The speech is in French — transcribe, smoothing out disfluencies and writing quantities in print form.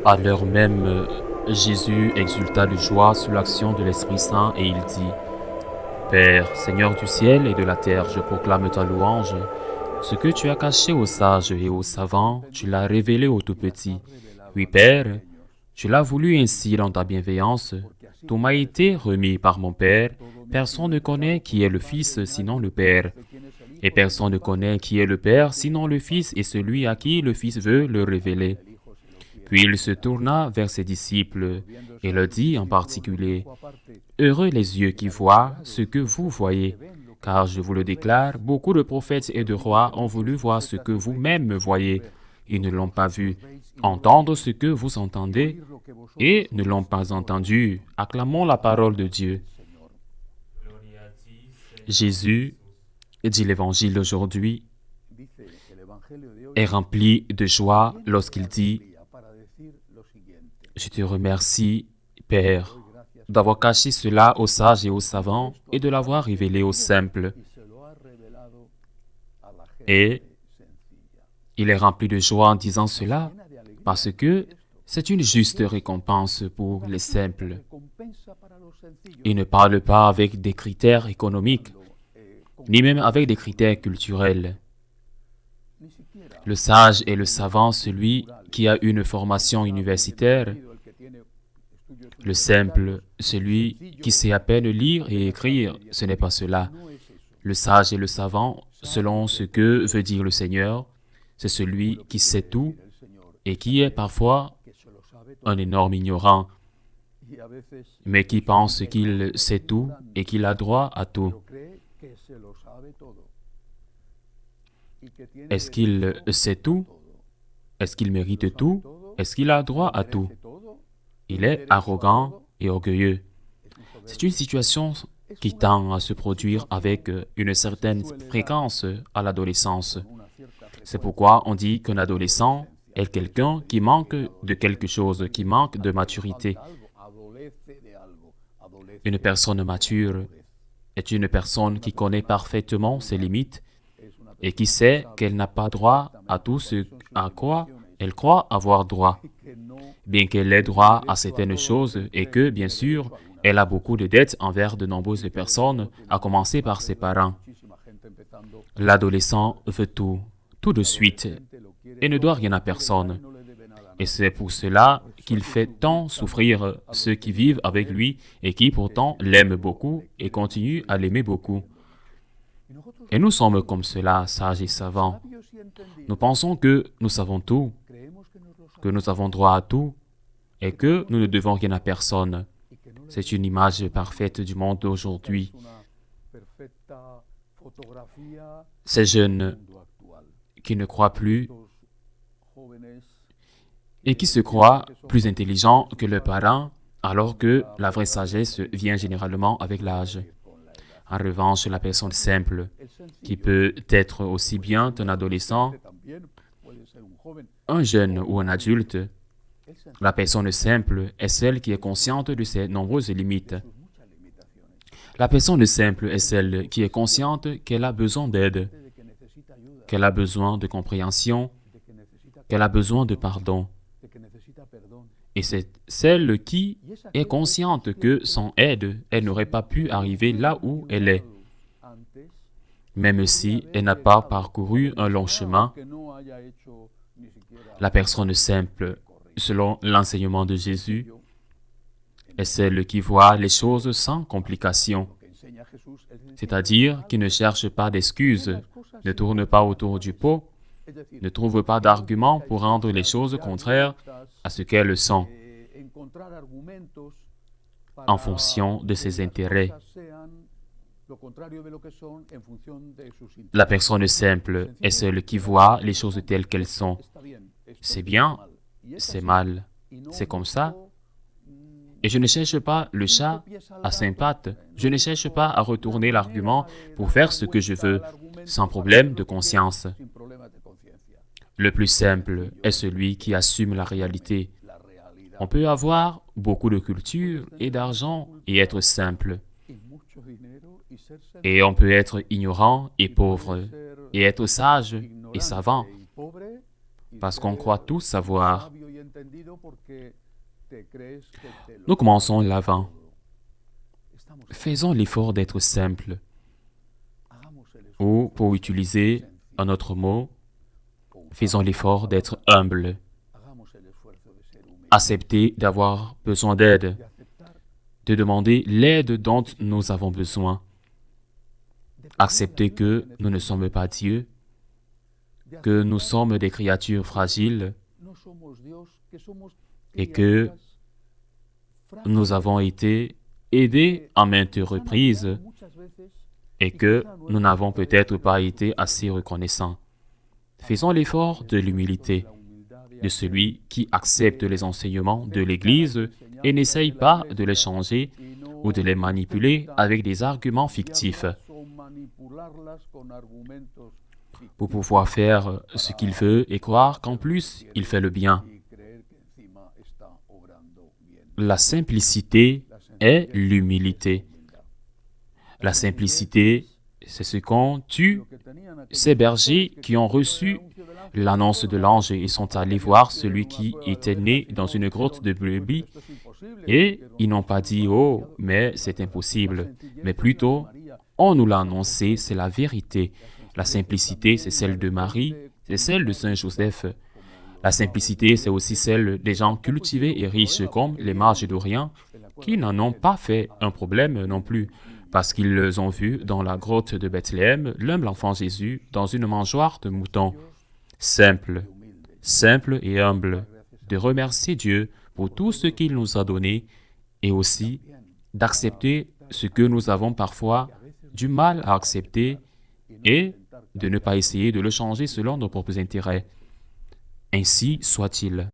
À l'heure même, Jésus exulta de joie sous l'action de l'Esprit Saint et il dit, Père, Seigneur du ciel et de la terre, je proclame ta louange. Ce que tu as caché aux sages et aux savants, tu l'as révélé aux tout-petits. Oui, Père, tu l'as voulu ainsi dans ta bienveillance. Tout m'a été remis par mon Père. Personne ne connaît qui est le Fils sinon le Père. Et personne ne connaît qui est le Père sinon le Fils et celui à qui le Fils veut le révéler. Puis il se tourna vers ses disciples et leur dit en particulier, Heureux les yeux qui voient ce que vous voyez, car je vous le déclare, beaucoup de prophètes et de rois ont voulu voir ce que vous-même voyez, et ne l'ont pas vu, entendre ce que vous entendez, et ne l'ont pas entendu. Acclamons la parole de Dieu. Jésus, dit l'Évangile d'aujourd'hui, est rempli de joie lorsqu'il dit, Je te remercie, Père, d'avoir caché cela aux sages et aux savants et de l'avoir révélé aux simples. Et il est rempli de joie en disant cela parce que c'est une juste récompense pour les simples. Il ne parle pas avec des critères économiques, ni même avec des critères culturels. Le sage et le savant, celui qui a une formation universitaire, le simple, celui qui sait à peine lire et écrire, ce n'est pas cela. Le sage et le savant, selon ce que veut dire le Seigneur, c'est celui qui sait tout et qui est parfois un énorme ignorant, mais qui pense qu'il sait tout et qu'il a droit à tout. Est-ce qu'il sait tout? Est-ce qu'il mérite tout? Est-ce qu'il a droit à tout? Il est arrogant et orgueilleux. C'est une situation qui tend à se produire avec une certaine fréquence à l'adolescence. C'est pourquoi on dit qu'un adolescent est quelqu'un qui manque de quelque chose, qui manque de maturité. Une personne mature est une personne qui connaît parfaitement ses limites et qui sait qu'elle n'a pas droit à tout ce à quoi elle croit avoir droit, bien qu'elle ait droit à certaines choses et que, bien sûr, elle a beaucoup de dettes envers de nombreuses personnes, à commencer par ses parents. L'adolescent veut tout de suite, et ne doit rien à personne. Et c'est pour cela qu'il fait tant souffrir ceux qui vivent avec lui et qui pourtant l'aiment beaucoup et continuent à l'aimer beaucoup. Et nous sommes comme cela, sages et savants. Nous pensons que nous savons tout, que nous avons droit à tout et que nous ne devons rien à personne. C'est une image parfaite du monde d'aujourd'hui. Ces jeunes qui ne croient plus et qui se croient plus intelligents que leurs parents, alors que la vraie sagesse vient généralement avec l'âge. En revanche, la personne simple, qui peut être aussi bien un adolescent, un jeune ou un adulte, la personne simple est celle qui est consciente de ses nombreuses limites. La personne simple est celle qui est consciente qu'elle a besoin d'aide, qu'elle a besoin de compréhension, qu'elle a besoin de pardon. Et c'est celle qui est consciente que sans aide, elle n'aurait pas pu arriver là où elle est, même si elle n'a pas parcouru un long chemin. La personne simple, selon l'enseignement de Jésus, est celle qui voit les choses sans complication, c'est-à-dire qui ne cherche pas d'excuses, ne tourne pas autour du pot, ne trouve pas d'arguments pour rendre les choses contraires à ce qu'elles sont, en fonction de ses intérêts. La personne simple est celle qui voit les choses telles qu'elles sont. C'est bien, c'est mal, c'est comme ça. Et je ne cherche pas le chat à cinq pattes. Je ne cherche pas à retourner l'argument pour faire ce que je veux, sans problème de conscience. Le plus simple est celui qui assume la réalité. On peut avoir beaucoup de culture et d'argent et être simple. Et on peut être ignorant et pauvre, et être sage et savant, parce qu'on croit tout savoir. Nous commençons l'avant. Faisons l'effort d'être simples, ou pour utiliser un autre mot, faisons l'effort d'être humbles. Accepter d'avoir besoin d'aide, de demander l'aide dont nous avons besoin. Accepter que nous ne sommes pas Dieu, que nous sommes des créatures fragiles et que nous avons été aidés à maintes reprises et que nous n'avons peut-être pas été assez reconnaissants. Faisons l'effort de l'humilité, de celui qui accepte les enseignements de l'Église et n'essaye pas de les changer ou de les manipuler avec des arguments fictifs pour pouvoir faire ce qu'il veut et croire qu'en plus, il fait le bien. La simplicité est l'humilité. La simplicité, c'est ce qu'ont eu ces bergers qui ont reçu l'annonce de l'ange et sont allés voir celui qui était né dans une grotte de brebis et ils n'ont pas dit « Oh, mais c'est impossible », mais plutôt « On nous l'a annoncé, c'est la vérité ». La simplicité, c'est celle de Marie, c'est celle de Saint Joseph. La simplicité, c'est aussi celle des gens cultivés et riches comme les mages d'Orient qui n'en ont pas fait un problème non plus, parce qu'ils ont vu dans la grotte de Bethléem l'humble enfant Jésus dans une mangeoire de moutons. Simple et humble, de remercier Dieu pour tout ce qu'il nous a donné et aussi d'accepter ce que nous avons parfois du mal à accepter et de ne pas essayer de le changer selon nos propres intérêts. Ainsi soit-il.